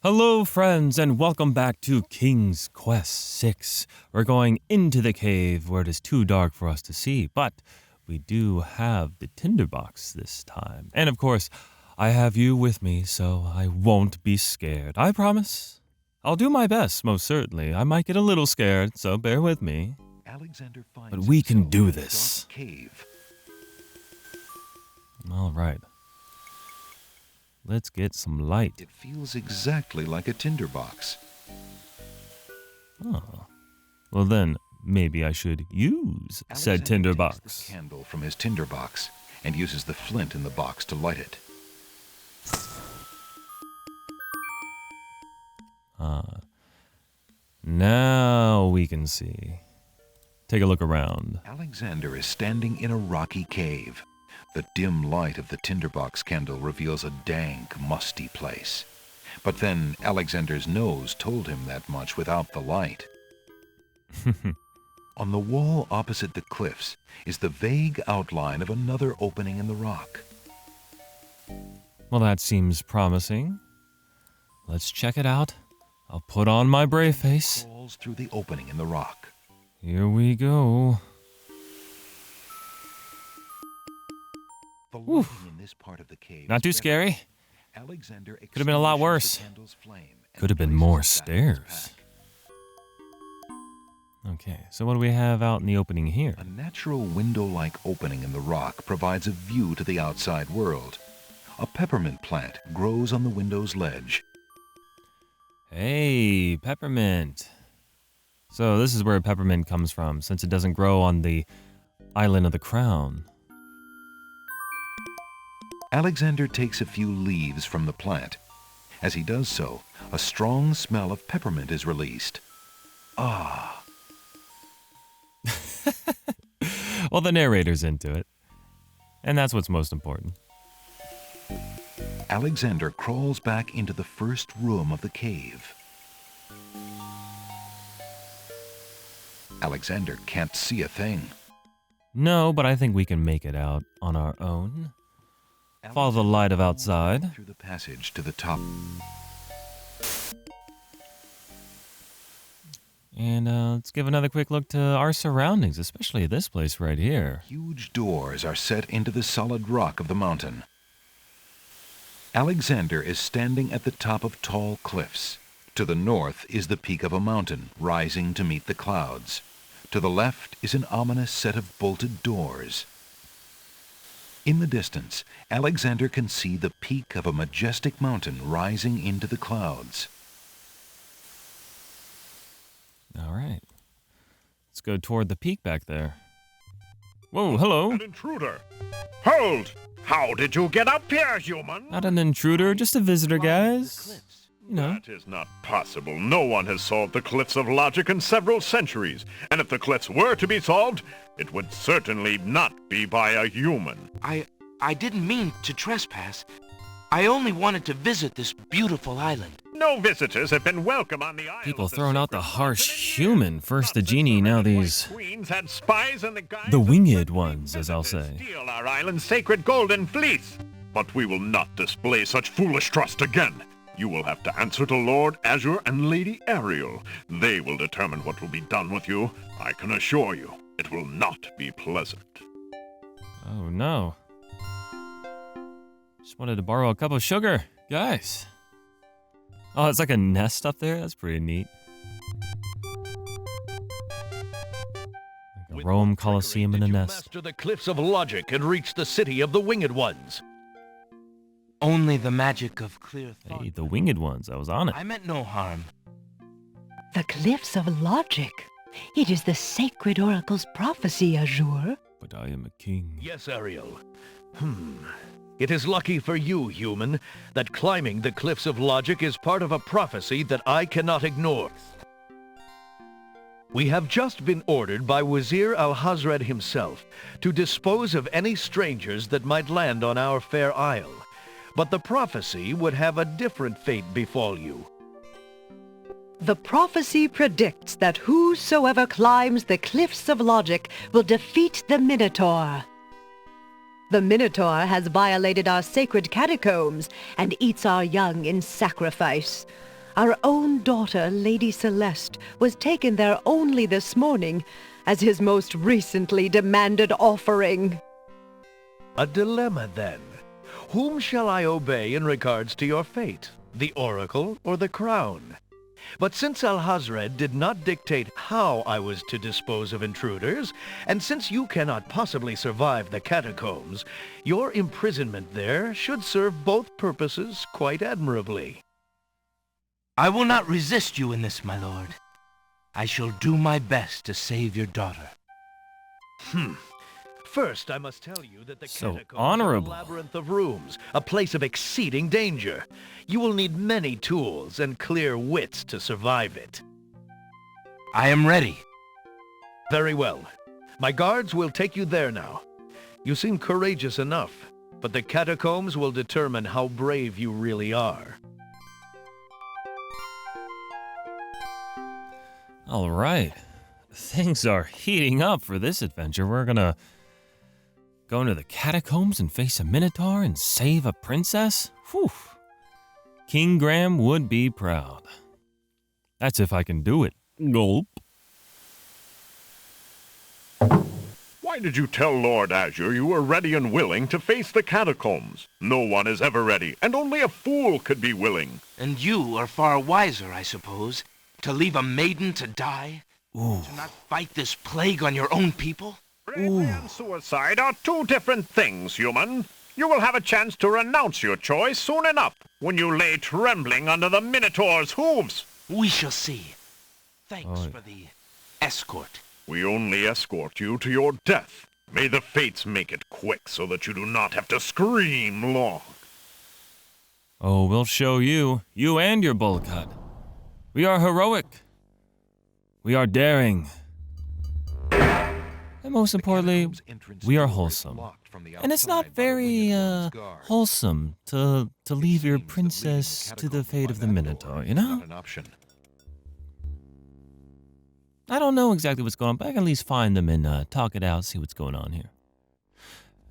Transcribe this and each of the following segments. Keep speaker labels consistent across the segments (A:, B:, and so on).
A: Hello, friends, and welcome back to King's Quest 6. We're going into the cave where it is too dark for us to see, but we do have the tinderbox this time. And of course, I have you with me, so I won't be scared. I promise. I'll do my best, most certainly. I might get a little scared, so bear with me. But we can do this.
B: Cave.
A: All right. Let's get some light.
B: It feels exactly like a tinderbox.
A: Oh. Well then, maybe I should use said tinderbox.
B: Takes the candle from his tinderbox and uses the flint in the box to light it.
A: Now we can see. Take a look around.
B: Alexander is standing in a rocky cave. The dim light of the tinderbox candle reveals a dank, musty place. But then Alexander's nose told him that much without the light. On the wall opposite the cliffs is the vague outline of another opening in the rock.
A: Well, that seems promising. Let's check it out. I'll put on my brave face.
B: Crawls through the opening in the rock.
A: Here we go.
B: The lighting in this part of the cave
A: Not too scary.
B: Alexander
A: Could have been a lot worse.
B: the candle's flame and
A: Could have been
B: places
A: more
B: it back in his
A: stairs.
B: pack.
A: Okay, so what do we have out in the opening here?
B: A natural window-like opening in the rock provides a view to the outside world. A peppermint plant grows on the window's ledge.
A: Hey, peppermint. So this is where peppermint comes from, since it doesn't grow on the island of the crown.
B: Alexander takes a few leaves from the plant. As he does so, a strong smell of peppermint is released. Ah!
A: Well, the narrator's into it. And that's what's most important.
B: Alexander crawls back into the first room of the cave. Alexander can't see a thing.
A: No, but I think we can make it out on our own. Follow the light of outside.
B: Through the passage to the top.
A: And let's give another quick look to our surroundings, especially this place right here.
B: Huge doors are set into the solid rock of the mountain. Alexander is standing at the top of tall cliffs. To the north is the peak of a mountain, rising to meet the clouds. To the left is an ominous set of bolted doors. In the distance, Alexander can see the peak of a majestic mountain rising into the clouds.
A: All right. Let's go toward the peak back there. Whoa, hello.
C: An intruder! Hold! How did you get up here, human?
A: Not an intruder, just a visitor, guys. You know.
C: That is not possible. No one has solved the cliffs of logic in several centuries. And if the cliffs were to be solved, it would certainly not be by a human.
D: I didn't mean to trespass. I only wanted to visit this beautiful island.
C: No visitors have been welcome on the island.
A: People throwing out the harsh human. First the genie, now these...
C: Queens had spies in the guise
A: the
C: of
A: winged ones, as I'll say.
C: steal our island's sacred golden fleece. But we will not display such foolish trust again. You will have to answer to Lord Azure and Lady Ariel. They will determine what will be done with you. I can assure you, it will not be pleasant.
A: Oh, no. Just wanted to borrow a cup of sugar. Guys. Oh, it's like a nest up there? That's pretty neat. Like a Rome Colosseum in a nest.
E: Master the cliffs of logic and reach the city of the winged ones.
D: Only the magic of clear thought.
A: Hey, the winged ones. I was on it.
D: I meant no harm.
F: The cliffs of logic. It is the sacred oracle's prophecy, Azure.
A: But I am a king.
E: Yes, Ariel. It is lucky for you, human, that climbing the cliffs of logic is part of a prophecy that I cannot ignore. We have just been ordered by Wazir Al-Hazred himself to dispose of any strangers that might land on our fair isle. But the prophecy would have a different fate befall you.
F: The prophecy predicts that whosoever climbs the cliffs of logic will defeat the Minotaur. The Minotaur has violated our sacred catacombs and eats our young in sacrifice. Our own daughter, Lady Celeste, was taken there only this morning as his most recently demanded offering.
E: A dilemma, then. Whom shall I obey in regards to your fate? The oracle or the crown? But since Alhazred did not dictate how I was to dispose of intruders, and since you cannot possibly survive the catacombs, your imprisonment there should serve both purposes quite admirably.
D: I will not resist you in this, my lord. I shall do my best to save your daughter.
E: First, I must tell you that the
A: So
E: catacombs
A: honorable.
E: are a labyrinth of rooms, a place of exceeding danger. You will need many tools and clear wits to survive it.
D: I am ready.
E: Very well. My guards will take you there now. You seem courageous enough, but the catacombs will determine how brave you really are.
A: All right. Things are heating up for this adventure. We're gonna go into the catacombs and face a Minotaur and save a princess? Whew. King Graham would be proud. That's if I can do it. Gulp.
C: Why did you tell Lord Azure you were ready and willing to face the catacombs? No one is ever ready, and only a fool could be willing.
D: And you are far wiser, I suppose, to leave a maiden to die?
A: Ooh.
D: To not fight this plague on your own people?
C: Bravery and suicide are two different things, human. You will have a chance to renounce your choice soon enough, when you lay trembling under the Minotaur's hooves.
D: We shall see. Thanks
A: Oh.
D: for the escort.
C: We only escort you to your death. May the fates make it quick so that you do not have to scream long.
A: Oh, we'll show you. You and your bull cut. We are heroic. We are daring. And most importantly, we are wholesome. And it's not very wholesome to leave your princess to the fate of the Minotaur, you know?
B: Not an option.
A: I don't know exactly what's going on, but I can at least find them and talk it out, see what's going on here.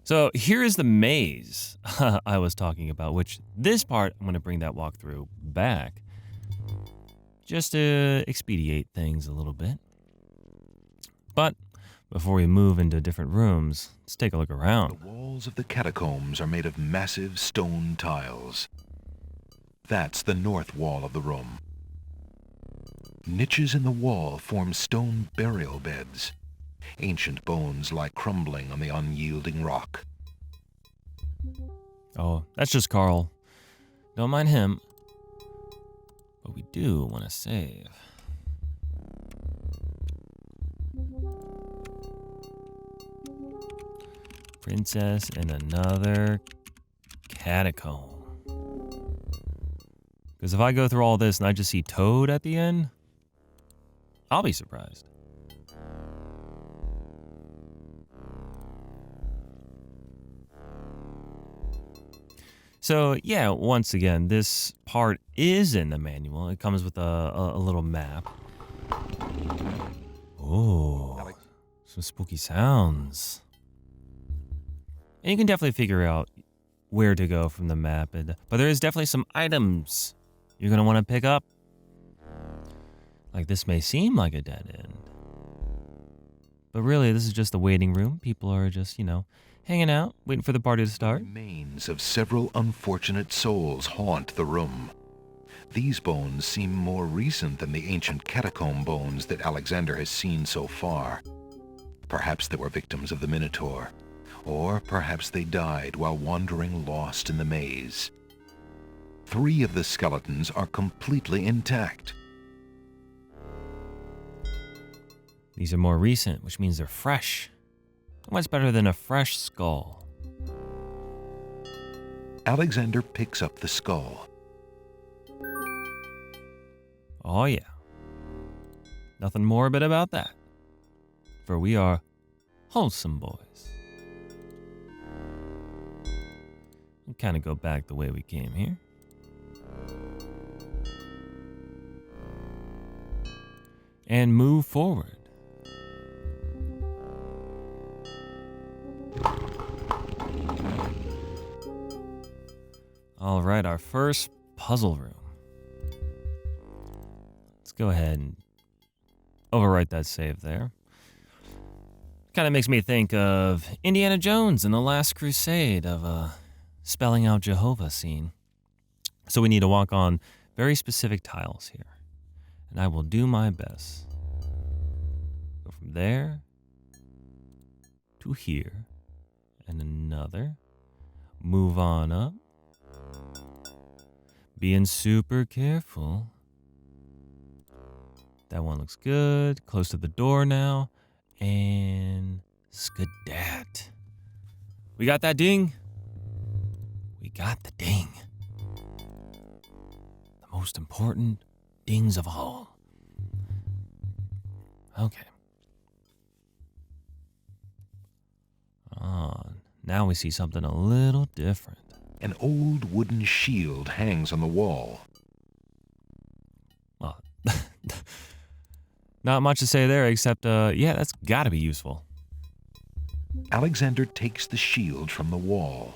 A: So here is the maze I was talking about, which this part, I'm going to bring that walkthrough back just to expedite things a little bit. But before we move into different rooms, let's take a look around.
B: The walls of the catacombs are made of massive stone tiles. That's the north wall of the room. Niches in the wall form stone burial beds. Ancient bones lie crumbling on the unyielding rock.
A: Oh, that's just Carl. Don't mind him. But we do want to save. Princess in another catacomb. Because if I go through all this and I just see Toad at the end, I'll be surprised. So yeah, once again, this part is in the manual. It comes with a little map. Oh, some spooky sounds. And you can definitely figure out where to go from the map. But there is definitely some items you're going to want to pick up. Like, this may seem like a dead end. But really, this is just a waiting room. People are just, hanging out, waiting for the party to start.
B: Remains of several unfortunate souls haunt the room. These bones seem more recent than the ancient catacomb bones that Alexander has seen so far. Perhaps they were victims of the Minotaur. Or perhaps they died while wandering lost in the maze. 3 of the skeletons are completely intact.
A: These are more recent, which means they're fresh. What's better than a fresh skull?
B: Alexander picks up the skull.
A: Oh yeah. Nothing morbid about that. For we are wholesome boys. We'll kind of go back the way we came here. And move forward. All right, our first puzzle room. Let's go ahead and overwrite that save there. Kind of makes me think of Indiana Jones in The Last Crusade of spelling out Jehovah scene. So we need to walk on very specific tiles here. And I will do my best. Go from there to here. And another. Move on up. Being super careful. That one looks good. Close to the door now. And skedat. We got that ding? We got the ding. The most important dings of all. Okay. Now we see something a little different.
B: An old wooden shield hangs on the wall.
A: Well, not much to say there, except, yeah, that's gotta be useful.
B: Alexander takes the shield from the wall.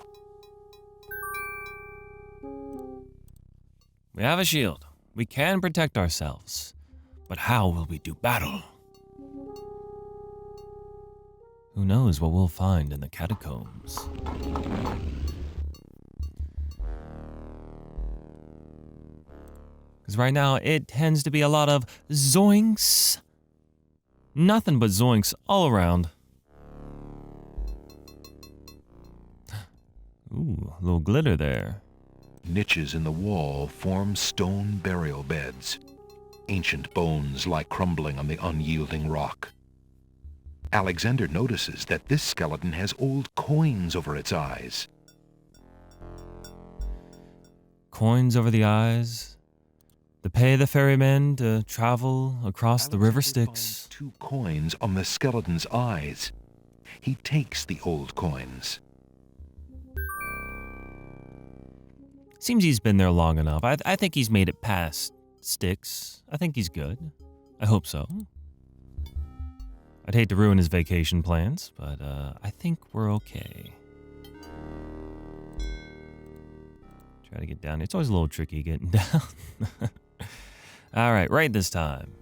A: We have a shield. We can protect ourselves. But how will we do battle? Who knows what we'll find in the catacombs? Because right now, it tends to be a lot of zoinks. Nothing but zoinks all around. Ooh, a little glitter there.
B: Niches in the wall form stone burial beds. Ancient bones lie crumbling on the unyielding rock. Alexander notices that this skeleton has old coins over its eyes.
A: Coins over the eyes. To pay the ferrymen to travel across the river Styx.
B: Finds 2 coins on the skeleton's eyes. He takes the old coins.
A: Seems he's been there long enough. I think he's made it past Styx. I think he's good. I hope so. I'd hate to ruin his vacation plans, but I think we're okay. Try to get down here. It's always a little tricky getting down. All right, right this time.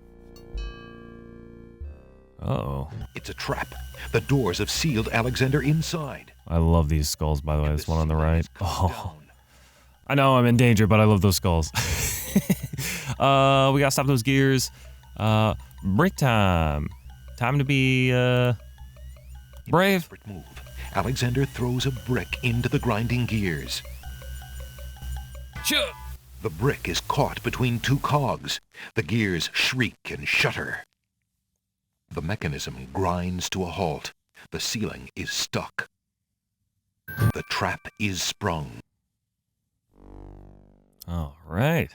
A: Uh-oh.
B: It's a trap. The doors have sealed Alexander inside.
A: I love these skulls, by the way.
B: And
A: This one on the
B: ceiling
A: right.
B: has come
A: Oh,
B: down.
A: I know I'm in danger, but I love those skulls. We gotta stop those gears. Break time. Time to be, brave.
B: Desperate move. Alexander throws a brick into the grinding gears.
A: Sure.
B: The brick is caught between 2 cogs. The gears shriek and shudder. The mechanism grinds to a halt. The ceiling is stuck. The trap is sprung.
A: All right.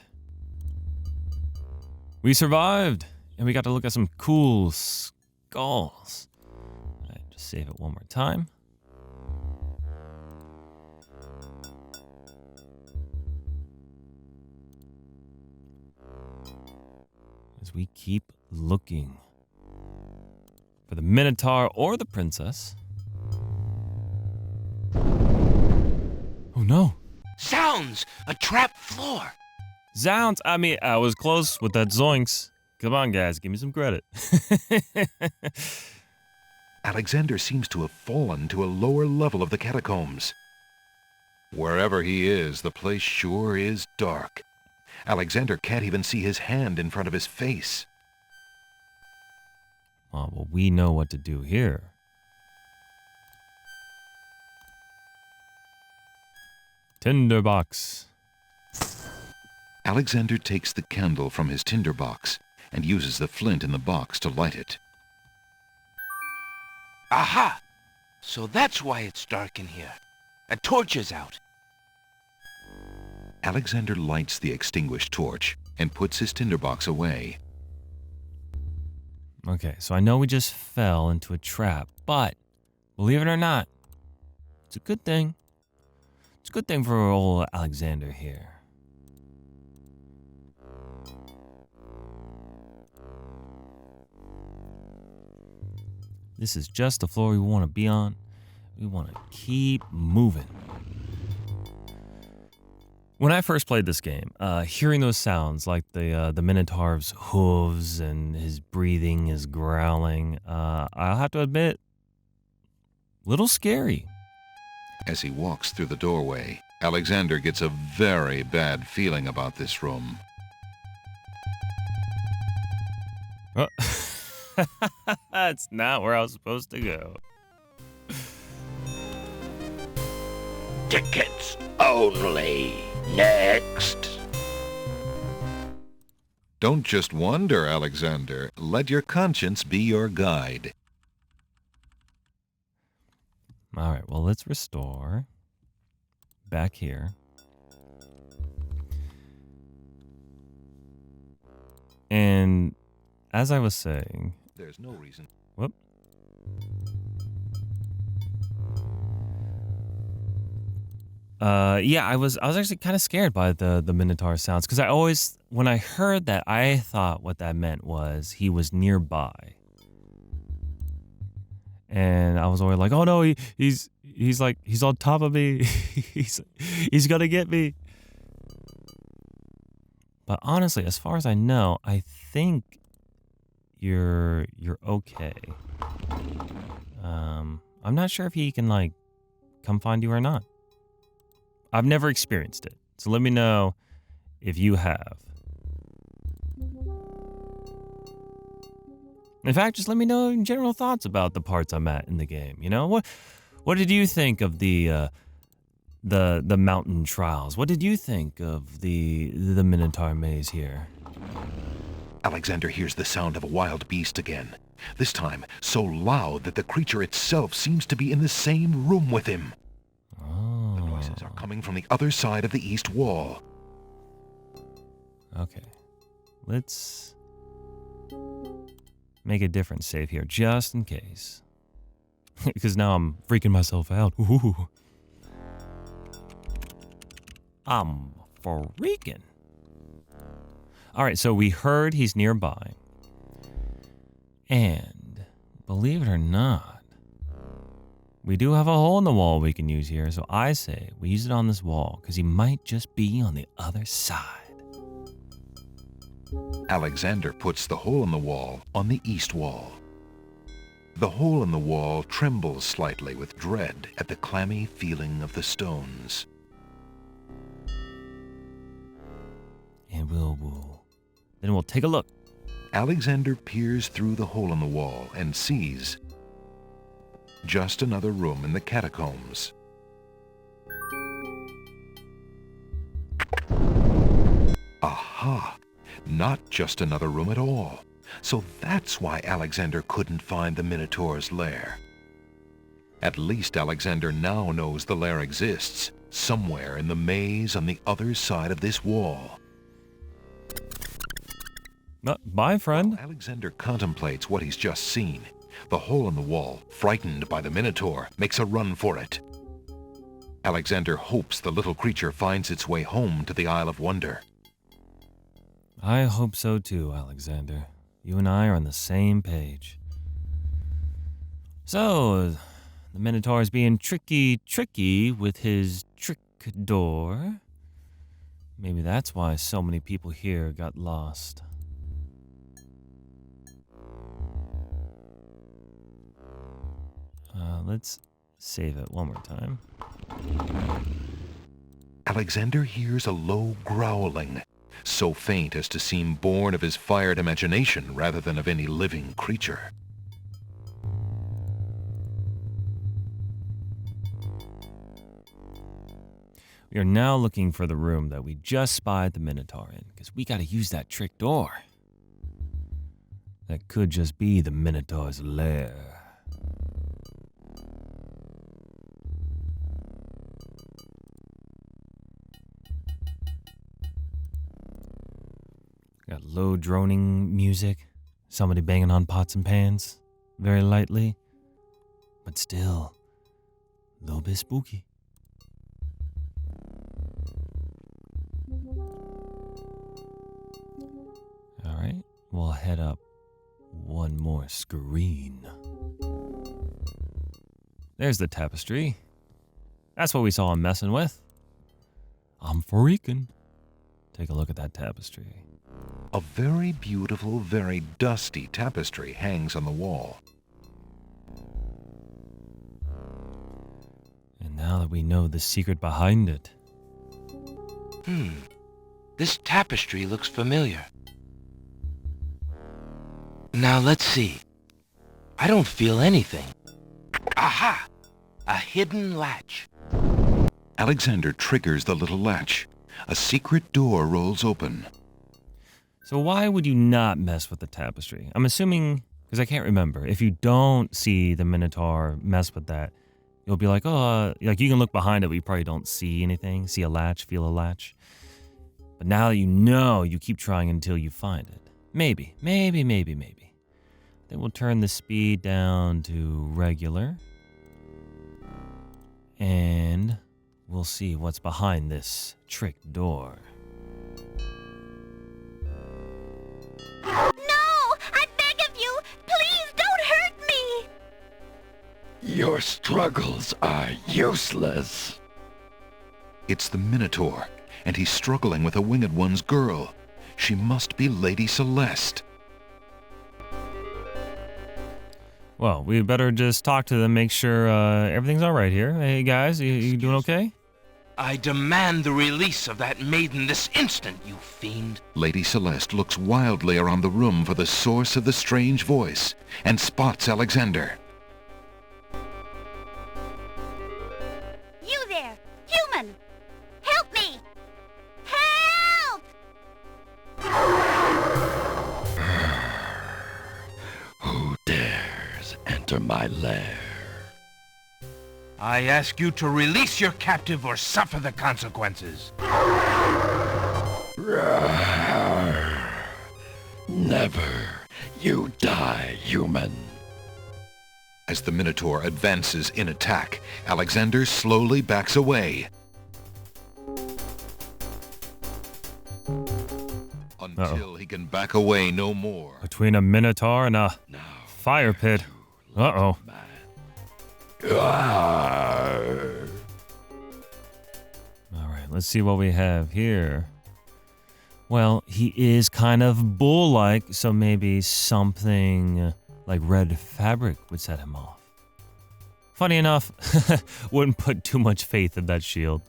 A: We survived, and we got to look at some cool skulls. All right, just save it one more time. As we keep looking for the Minotaur or the princess. Oh no.
D: Sounds! A trap floor!
A: Zounds! I mean, I was close with that zoinks. Come on, guys, give me some credit.
B: Alexander seems to have fallen to a lower level of the catacombs. Wherever he is, the place sure is dark. Alexander can't even see his hand in front of his face.
A: Oh, well, we know what to do here. Tinderbox.
B: Alexander takes the candle from his tinderbox and uses the flint in the box to light it.
D: Aha! So that's why it's dark in here. A torch is out.
B: Alexander lights the extinguished torch and puts his tinderbox away.
A: Okay, so I know we just fell into a trap, but believe it or not, it's a good thing. It's a good thing for old Alexander here. This is just the floor we want to be on. We want to keep moving. When I first played this game, hearing those sounds like the Minotaur's hooves and his breathing, his growling, I'll have to admit, little scary.
B: As he walks through the doorway, Alexander gets a very bad feeling about this room.
A: Oh. That's not where I was supposed to go.
D: Tickets only. Next.
B: Don't just wander, Alexander. Let your conscience be your guide.
A: All right, well, let's restore back here. And as I was saying,
B: there's no reason.
A: Whoop. Yeah, I was actually kind of scared by the Minotaur sounds because I always, when I heard that, I thought what that meant was he was nearby, and I was always like, oh no, he's on top of me, he's gonna get me. But honestly, as far as I know, I think you're okay. I'm not sure if he can like come find you or not. I've never experienced it, so let me know if you have. In fact, just let me know in general thoughts about the parts I'm at in the game. You know, what did you think of the mountain trials? What did you think of the Minotaur maze here?
B: Alexander hears the sound of a wild beast again. This time, so loud that the creature itself seems to be in the same room with him.
A: Oh.
B: The voices are coming from the other side of the east wall.
A: Okay. Let's make a different save here, just in case. Because now I'm freaking myself out. Ooh. I'm freaking. All right, so we heard he's nearby. And believe it or not, we do have a hole in the wall we can use here. So I say we use it on this wall because he might just be on the other side.
B: Alexander puts the hole in the wall on the east wall. The hole in the wall trembles slightly with dread at the clammy feeling of the stones.
A: And then we'll take a look.
B: Alexander peers through the hole in the wall and sees just another room in the catacombs. Aha! Not just another room at all. So that's why Alexander couldn't find the Minotaur's lair. At least Alexander now knows the lair exists, somewhere in the maze on the other side of this wall.
A: Bye, friend.
B: While Alexander contemplates what he's just seen, the hole in the wall, frightened by the Minotaur, makes a run for it. Alexander hopes the little creature finds its way home to the Isle of Wonder.
A: I hope so too, Alexander. You and I are on the same page. So, the Minotaur is being tricky with his trick door. Maybe that's why so many people here got lost. Let's save it one more time.
B: Alexander hears a low growling, so faint as to seem born of his fired imagination rather than of any living creature.
A: We are now looking for the room that we just spied the Minotaur in, because we gotta use that trick door. That could just be the Minotaur's lair. Got low droning music, somebody banging on pots and pans, very lightly, but still a little bit spooky. All right, we'll head up one more screen. There's the tapestry. That's what we saw him messing with. I'm freaking. Take a look at that tapestry.
B: A very beautiful, very dusty tapestry hangs on the wall.
A: And now that we know the secret behind it.
D: This tapestry looks familiar. Now let's see. I don't feel anything. Aha! A hidden latch.
B: Alexander triggers the little latch. A secret door rolls open.
A: So why would you not mess with the tapestry? I'm assuming, because I can't remember, if you don't see the Minotaur mess with that, you'll be like, oh, like you can look behind it, but you probably don't see anything, see a latch, feel a latch. But now that you know, you keep trying until you find it. Maybe. Then we'll turn the speed down to regular. And we'll see what's behind this trick door.
G: No! I beg of you! Please don't hurt me!
H: Your struggles are useless.
B: It's the Minotaur, and he's struggling with a Winged One's girl. She must be Lady Celeste.
A: Well, we better just talk to them, make sure everything's all right here. Hey, guys, you doing okay?
D: I demand the release of that maiden this instant, you fiend.
B: Lady Celeste looks wildly around the room for the source of the strange voice and spots Alexander.
G: You there! Human! Help me! Help!
H: Who dares enter my lair?
D: I ask you to release your captive or suffer the consequences.
H: Rawr. Never. You die, human.
B: As the Minotaur advances in attack, Alexander slowly backs away. Until he can back away no more.
A: Between a Minotaur and a
H: Now,
A: fire pit. Uh-oh.
H: Rawr.
A: All right, let's see what we have here. Well, he is kind of bull-like, so maybe something like red fabric would set him off. Funny enough, wouldn't put too much faith in that shield.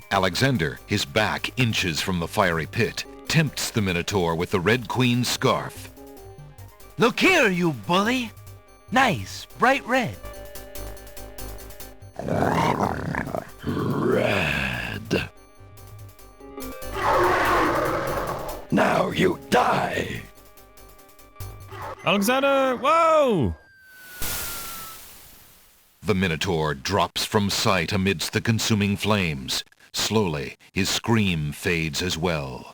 B: Alexander, his back inches from the fiery pit, tempts the Minotaur with the Red Queen's scarf.
D: Look here, you bully. Nice, bright red.
H: Red. Now you die.
A: Alexander, whoa!
B: The Minotaur drops from sight amidst the consuming flames. Slowly, his scream fades as well.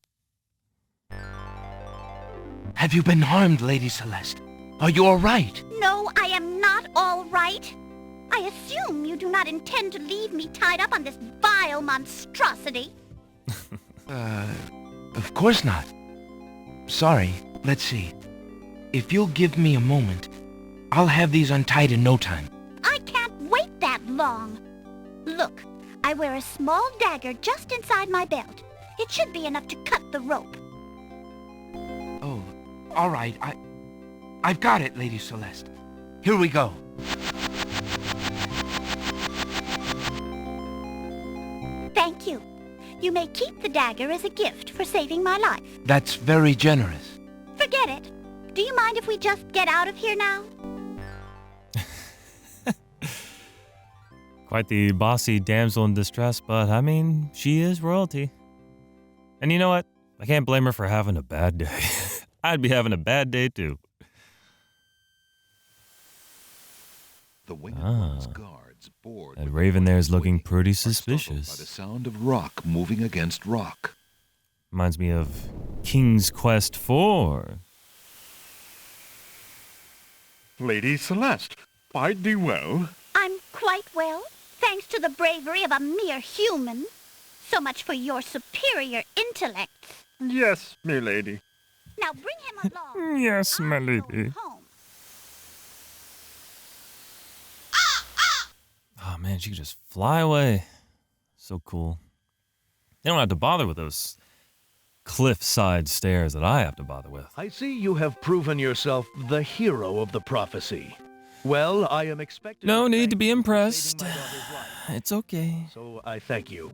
D: Have you been harmed, Lady Celeste? Are you all right?
G: No, I am not all right. I assume you do not intend to leave me tied up on this vile monstrosity.
D: Of course not. Sorry, let's see. If you'll give me a moment, I'll have these untied in no time.
G: I can't wait that long. Look, I wear a small dagger just inside my belt. It should be enough to cut the rope.
D: Oh, all right. I've got it, Lady Celeste. Here we go.
G: Thank you. You may keep the dagger as a gift for saving my life.
D: That's very generous.
G: Forget it. Do you mind if we just get out of here now?
A: Quite the bossy damsel in distress, but I mean, she is royalty. And you know what? I can't blame her for having a bad day. I'd be having a bad day too.
B: The Winged One's guards board.
A: That raven there is looking pretty
B: By the
A: suspicious.
B: sound of rock moving against rock.
A: Reminds me of King's Quest 4.
C: Lady Celeste, bide thee well.
G: I'm quite well, thanks to the bravery of a mere human. So much for your superior intellects.
C: Yes, my lady.
G: Now bring him along.
A: Yes, my
G: I'm going
A: lady.
G: home.
A: Oh man, she could just fly away. So cool. They don't have to bother with those cliffside stairs that I have to bother with.
E: I see you have proven yourself the hero of the prophecy. Well, I am expected
A: No
E: to
A: need
E: thank
A: to be
E: you for
A: impressed.
E: saving my daughter's life.
A: It's okay.
E: So I thank you.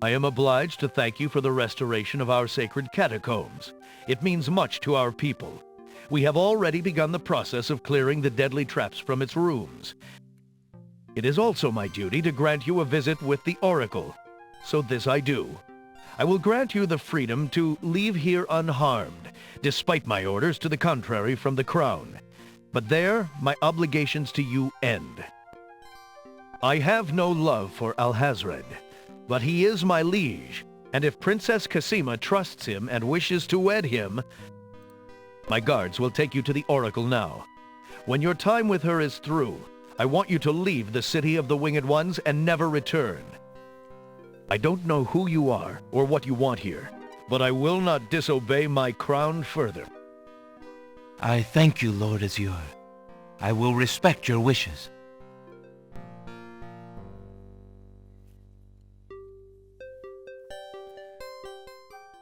E: I am obliged to thank you for the restoration of our sacred catacombs. It means much to our people. We have already begun the process of clearing the deadly traps from its rooms. It is also my duty to grant you a visit with the Oracle. So this I do. I will grant you the freedom to leave here unharmed, despite my orders to the contrary from the Crown. But there, my obligations to you end. I have no love for Alhazred, but he is my liege, and if Princess Cassima trusts him and wishes to wed him, my guards will take you to the Oracle now. When your time with her is through, I want you to leave the city of the Winged Ones and never return. I don't know who you are or what you want here, but I will not disobey my crown further.
D: I thank you, Lord Azure. I will respect your wishes.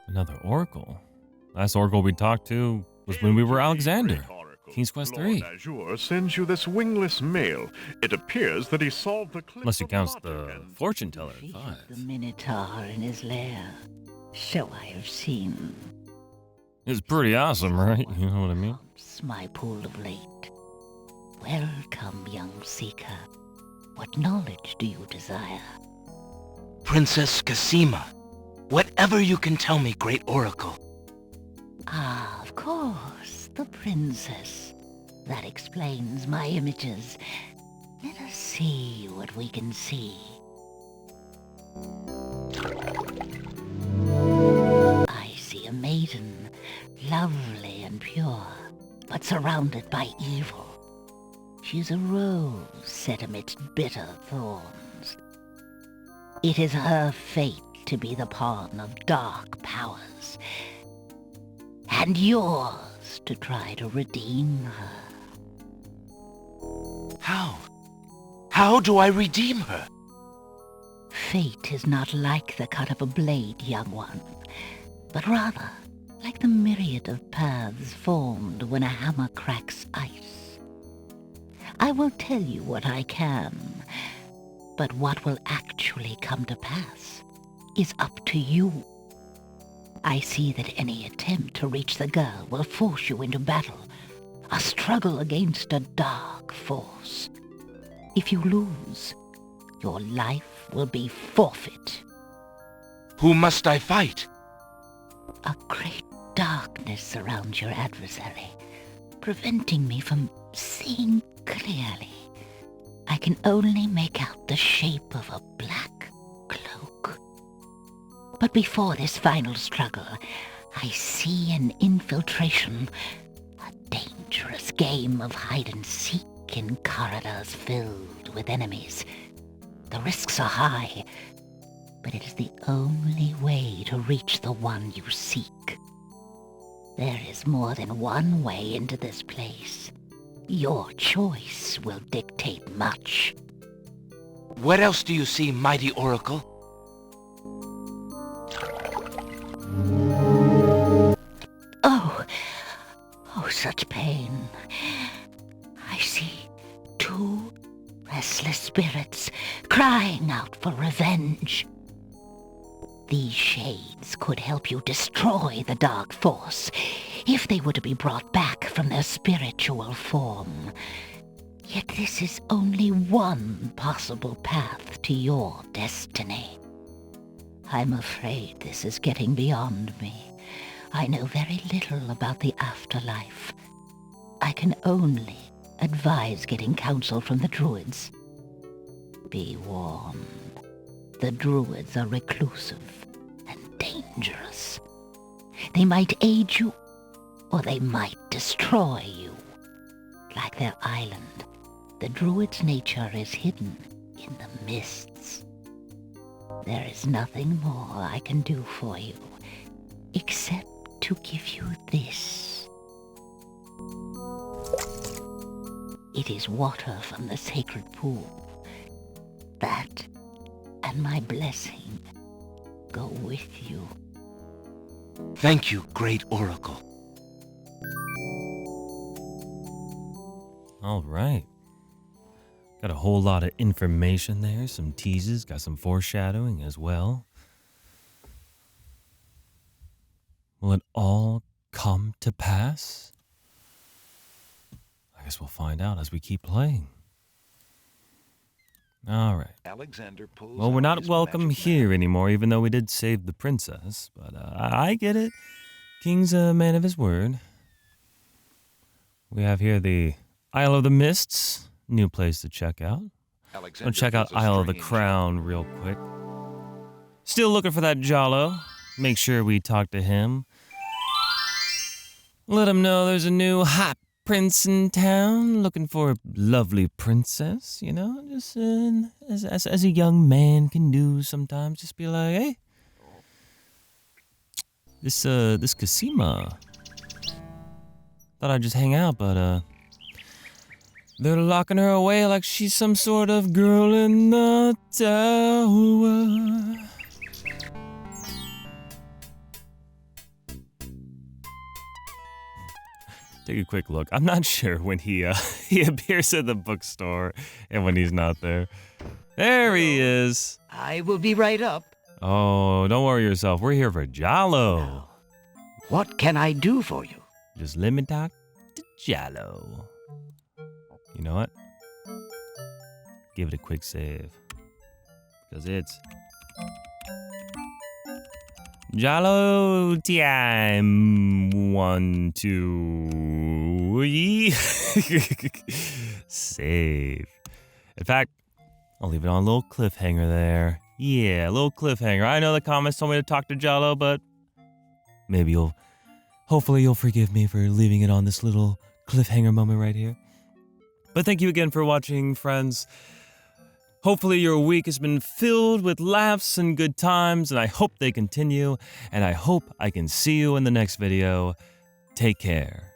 A: Another oracle. Last oracle we talked to was when we were Alexander. King's Quest 3.
C: Lord Azure sends you this wingless mail. It appears that he solved the cliff
A: Unless he
C: of
A: counts
C: Logic
A: the
C: and-
A: fortune teller at
I: Feet
A: 5.
I: of the Minotaur in his lair. So I have seen.
A: It's pretty awesome, right? You know what I mean?
I: Haunts my pool of late. Welcome, young seeker. What knowledge do you desire?
D: Princess Cassima, whatever you can tell me, Great Oracle.
I: Ah, of course, the princess. That explains my images. Let us see what we can see. I see a maiden, lovely and pure, but surrounded by evil. She's a rose set amidst bitter thorns. It is her fate to be the pawn of dark powers, and yours to try to redeem her.
D: How? How do I redeem her?
I: Fate is not like the cut of a blade, young one, but rather like the myriad of paths formed when a hammer cracks ice. I will tell you what I can, but what will actually come to pass is up to you. I see that any attempt to reach the girl will force you into battle, a struggle against a dark force. If you lose, your life will be forfeit.
D: Who must I fight?
I: A great darkness surrounds your adversary, preventing me from seeing clearly. I can only make out the shape of a black cloak. But before this final struggle, I see an infiltration, a dangerous game of hide-and-seek in corridors filled with enemies. The risks are high, but it is the only way to reach the one you seek. There is more than one way into this place. Your choice will dictate much.
D: What else do you see, mighty Oracle?
I: Oh, such pain. I see two restless spirits crying out for revenge. These shades could help you destroy the dark force if they were to be brought back from their spiritual form. Yet this is only one possible path to your destiny. I'm afraid this is getting beyond me. I know very little about the afterlife. I can only advise getting counsel from the druids. Be warned. The druids are reclusive and dangerous. They might aid you, or they might destroy you. Like their island, the druid's nature is hidden in the mists. There is nothing more I can do for you, except to give you this. It is water from the sacred pool. That and my blessing. go with you.
D: Thank you, great oracle.
A: All right. Got a whole lot of information there, some teases, got some foreshadowing as well. Will it all come to pass? I guess we'll find out as we keep playing. All right.
B: Alexander pulls
A: Well, we're
B: out
A: not
B: his
A: welcome
B: magic
A: here
B: lamp.
A: anymore, even though we did save the princess. But I get it. King's a man of his word. We have here the Isle of the Mists. New place to check out.
B: Alexander
A: Go check out
B: feels a
A: Isle of the
B: strange-
A: Crown real quick. Still looking for that Jollo. Make sure we talk to him. Let him know there's a new hot prince in town looking for a lovely princess, you know, just as a young man can do sometimes. Just be like, hey, this Casima. Thought I'd just hang out, but they're locking her away like she's some sort of girl in the tower. Take a quick look. I'm not sure when he appears at the bookstore and when he's not there. There he is.
J: I will be right up.
A: Oh, don't worry yourself. We're here for Jollo.
J: What can I do for you?
A: Just let me talk to Jollo. You know what? Give it a quick save. Because it's Jollo time. 1, 2, 3. Save. In fact, I'll leave it on a little cliffhanger there. Yeah, a little cliffhanger. I know the comments told me to talk to Jollo, but maybe hopefully you'll forgive me for leaving it on this little cliffhanger moment right here. But thank you again for watching, friends. Hopefully your week has been filled with laughs and good times, and I hope they continue, and I hope I can see you in the next video. Take care.